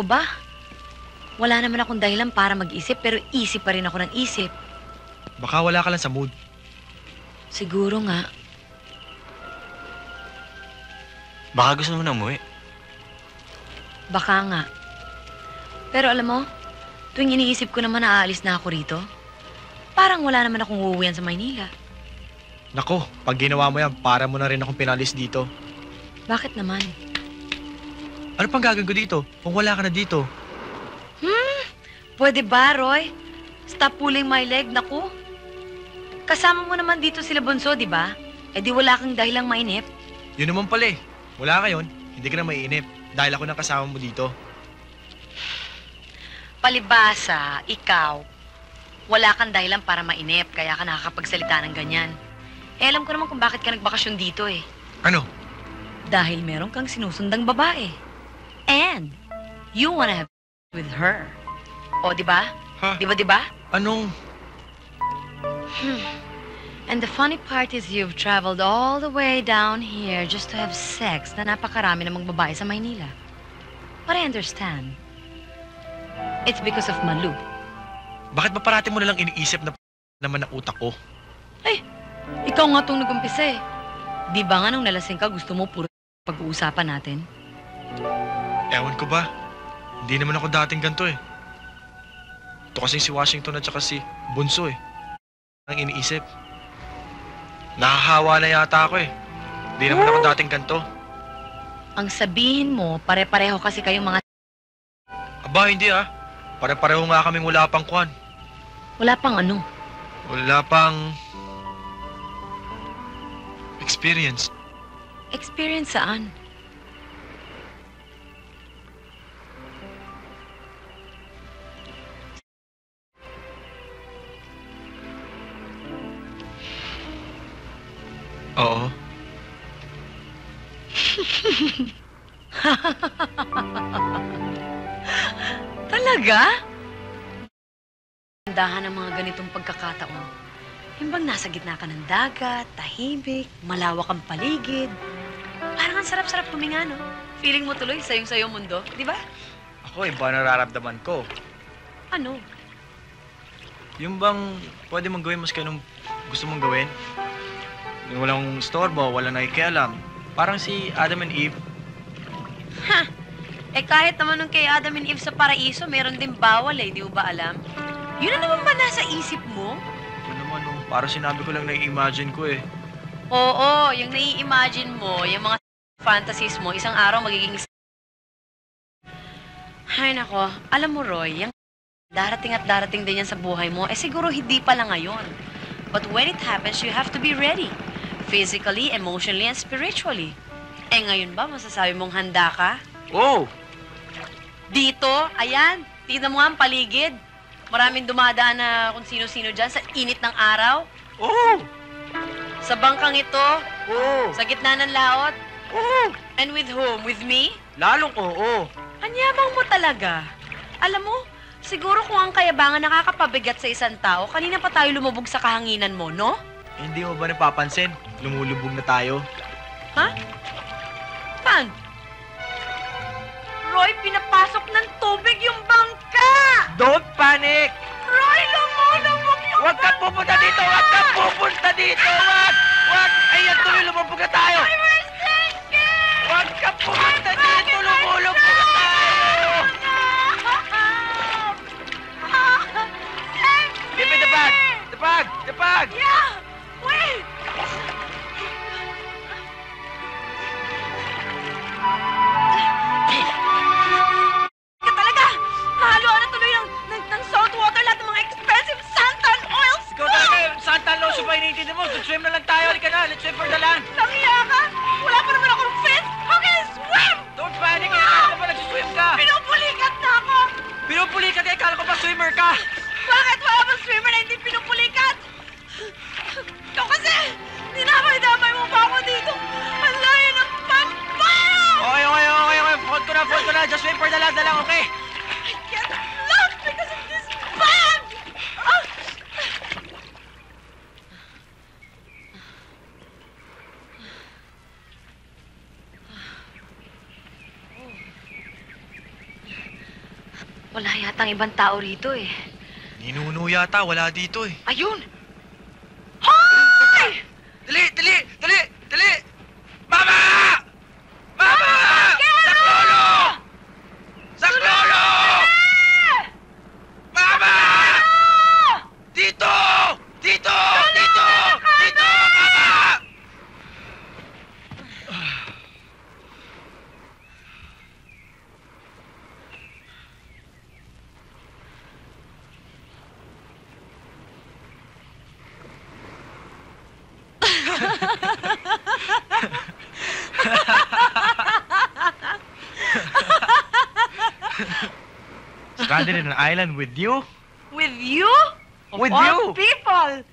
ko ba? Wala naman akong dahilan para mag-isip pero isip pa rin ako ng isip. Baka wala ka lang sa mood. Siguro nga. Baka gusto mo na umuwi. Baka nga. Pero alam mo, tuwing iniisip ko naman na aalis na ako rito, parang wala naman akong uuwian sa Maynila. Nako, pag ginawa mo yan, para mo na rin akong pinalis dito. Bakit naman? Ano pang gagawin ko dito kung wala ka na dito? Pwede ba, Roy? Stop pulling my leg, naku. Kasama mo naman dito sila Bunso, di ba? Eh di wala kang dahilang mainip. Yun naman pala eh. Wala ka yun, hindi ka na maiinip. Dahil ako nang kasama mo dito. Palibasa, ikaw, wala kang dahilan para mainip, kaya ka nakakapagsalita ng ganyan. Eh alam ko naman kung bakit ka nagbakasyon dito eh. Ano? Dahil meron kang sinusundang babae. And you wanna have with her. O, di ba? Ha? Di ba? Anong? And the funny part is you've traveled all the way down here just to have sex na napakarami namang babae sa Maynila. But I understand. It's because of Malu. Bakit ba parati mo nalang iniisip na naman ang utak ko? Ay, ikaw nga itong nag-umpisa eh. Di ba nga nung nalasing ka, gusto mo puro pag-uusapan natin? Ewan ko ba? Hindi naman ako dating ganito eh. Ito kasi si Washington at saka si Bunso eh. Ang iniisip. Nahahawa na yata ako eh. Hindi naman ako dating ganito. Ang sabihin mo, pare-pareho kasi kayong mga... Aba, hindi ah. Pare-pareho nga kaming wala pang kwan. Wala pang ano. Wala pang... experience. Experience saan? Oo. Talaga? Tandahan ang mga ganitong pagkakataon. Yung bang nasa gitna ka ng dagat, tahimik, malawak ang paligid. Parang ang sarap-sarap huminga, no? Feeling mo tuloy, sayong-sayo mundo, di ba? Ako, iba nararamdaman ko. Ano? Yung bang pwede mong gawin mas kanong gusto mong gawin? Yung walang storbo, walang nakikialam. Parang si Adam and Eve. Ha! Eh kahit naman nung kay Adam and Eve sa paraiso, meron din bawal eh, di mo ba alam? Yun na naman ba nasa isip mo? Ito naman, oh, parang sinabi ko lang na-imagine ko eh. Oo, yung nai-imagine mo, yung mga fantasies mo, isang araw magiging... Ay nako, alam mo Roy, yung darating at darating din yan sa buhay mo, eh siguro hindi pa lang ngayon. But when it happens, you have to be ready. Physically, emotionally, and spiritually. Eh ngayon ba, masasabi mong handa ka? Oh! Dito, ayan, tignan mo nga ang paligid. Maraming dumadaan na kung sino-sino dyan sa init ng araw. Oh! Sa bangkang ito, Oh! sa gitna ng laot. Oh! And with whom? With me? Lalong oo. Anyabang mo talaga. Alam mo, siguro kung ang kayabangan nakakapabigat sa isang tao, kanina pa tayo lumubog sa kahanginan mo, no? Hindi mo ba napapansin? Lumulubog na tayo. Ha? Saan? Roy, pinapasok ng tubig yung bangka! Don't panic! Roy, lumulubog yung Huwag kang pupunta dito! Huwag kang pupunta dito! Huwag! Huwag! Ayan, tuloy lumubog na tayo! I was thinking! Huwag kang pumunta dito! Lumulubog na tayo! Give me the bag! The bag! The bag! Yeah! Wait! Ka talaga! Mahalo na tuloy ng salt water lahat ng mga expensive santan oils! Ikaw talaga, Santa Loso ba iniintindi mo? Swim na lang tayo. Halika na, let's swim for the land. Tangya ka! Wala pa naman akong fins! How can I swim? Don't panic, kaya ba nagsiswim ka? Pinupulikat na ako! Pinupulikat ka, kala ko pa swimmer ka. Bakit wala bang swimmer na hindi pinupulikat? Ikaw kasi, dinamay-damay mo pa ako dito. Ang layo ng pampaw! Okay. Fold ko na. Just wait for the land na lang, okay? I can't look because of this bag! Ah! Wala yatang ibang tao rito eh. Ninuno yata, wala dito eh. Ayun! Hoy! Dali! Dali! Dali! Dali! Mama! Mama! Saklolo! Saklolo! Mama! Dito! Dito! Dito! Dito! Mama! Stranded in an island with you? With you? Of With all you? people!